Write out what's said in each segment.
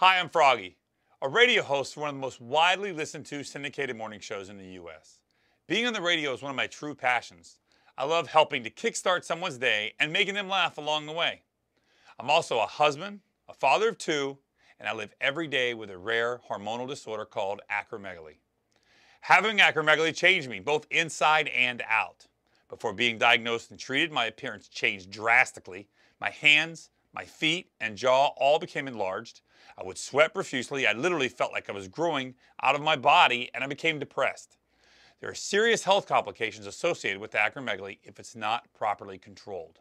Hi, I'm Froggy, a radio host for one of the most widely listened to syndicated morning shows in the U.S. Being on the radio is one of my true passions. I love helping to kickstart someone's day and making them laugh along the way. I'm also a husband, a father of two, and I live every day with a rare hormonal disorder called acromegaly. Having acromegaly changed me both inside and out. Before being diagnosed and treated, my appearance changed drastically. My hands, my feet, and jaw all became enlarged. I would sweat profusely. I literally felt like I was growing out of my body, and I became depressed. There are serious health complications associated with acromegaly if it's not properly controlled.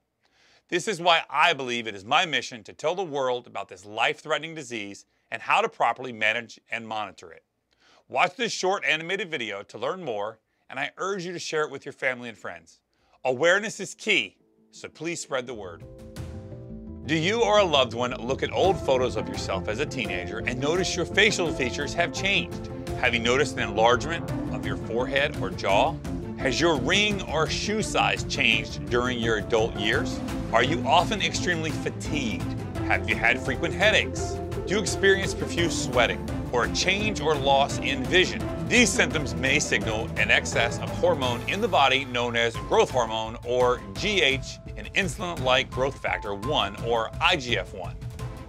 This is why I believe it is my mission to tell the world about this life-threatening disease and how to properly manage and monitor it. Watch this short animated video to learn more, and I urge you to share it with your family and friends. Awareness is key, so please spread the word. Do you or a loved one look at old photos of yourself as a teenager and notice your facial features have changed? Have you noticed an enlargement of your forehead or jaw? Has your ring or shoe size changed during your adult years? Are you often extremely fatigued? Have you had frequent headaches? Do you experience profuse sweating or a change or loss in vision? These symptoms may signal an excess of hormone in the body known as growth hormone or GH, an insulin-like growth factor 1 or IGF-1.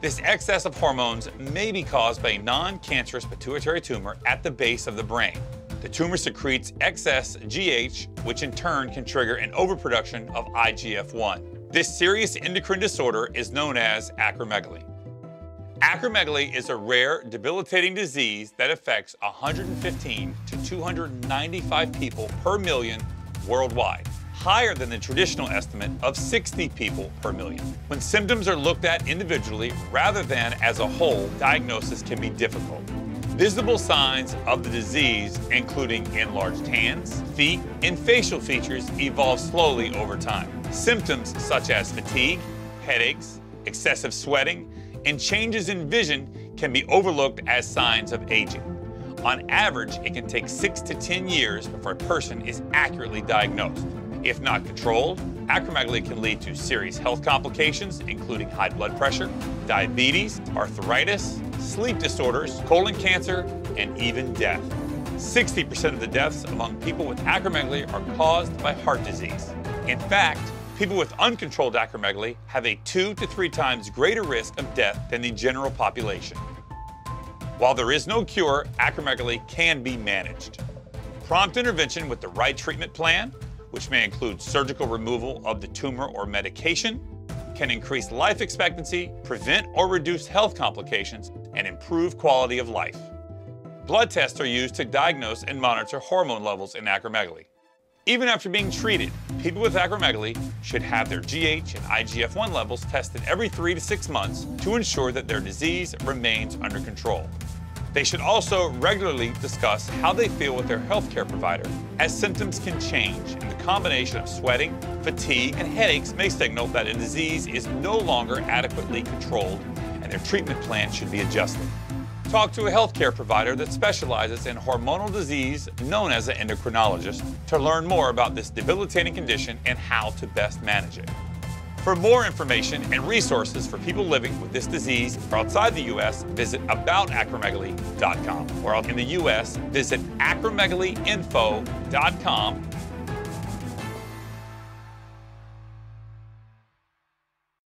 This excess of hormones may be caused by a non-cancerous pituitary tumor at the base of the brain. The tumor secretes excess GH, which in turn can trigger an overproduction of IGF-1. This serious endocrine disorder is known as acromegaly. Acromegaly is a rare, debilitating disease that affects 115 to 295 people per million worldwide, higher than the traditional estimate of 60 people per million. When symptoms are looked at individually rather than as a whole, diagnosis can be difficult. Visible signs of the disease, including enlarged hands, feet, and facial features, evolve slowly over time. Symptoms such as fatigue, headaches, excessive sweating, and changes in vision can be overlooked as signs of aging. On average, it can take 6 to 10 years before a person is accurately diagnosed. If not controlled, acromegaly can lead to serious health complications, including high blood pressure, diabetes, arthritis, sleep disorders, colon cancer, and even death. 60% of the deaths among people with acromegaly are caused by heart disease. In fact, people with uncontrolled acromegaly have a 2 to 3 times greater risk of death than the general population. While there is no cure, acromegaly can be managed. Prompt intervention with the right treatment plan, which may include surgical removal of the tumor or medication, can increase life expectancy, prevent or reduce health complications, and improve quality of life. Blood tests are used to diagnose and monitor hormone levels in acromegaly. Even after being treated, people with acromegaly should have their GH and IGF-1 levels tested every 3 to 6 months to ensure that their disease remains under control. They should also regularly discuss how they feel with their healthcare provider, as symptoms can change, and the combination of sweating, fatigue, and headaches may signal that a disease is no longer adequately controlled and their treatment plan should be adjusted. Talk to a healthcare provider that specializes in hormonal disease known as an endocrinologist to learn more about this debilitating condition and how to best manage it. For more information and resources for people living with this disease outside the U.S., visit aboutacromegaly.com. Or in the U.S., visit acromegalyinfo.com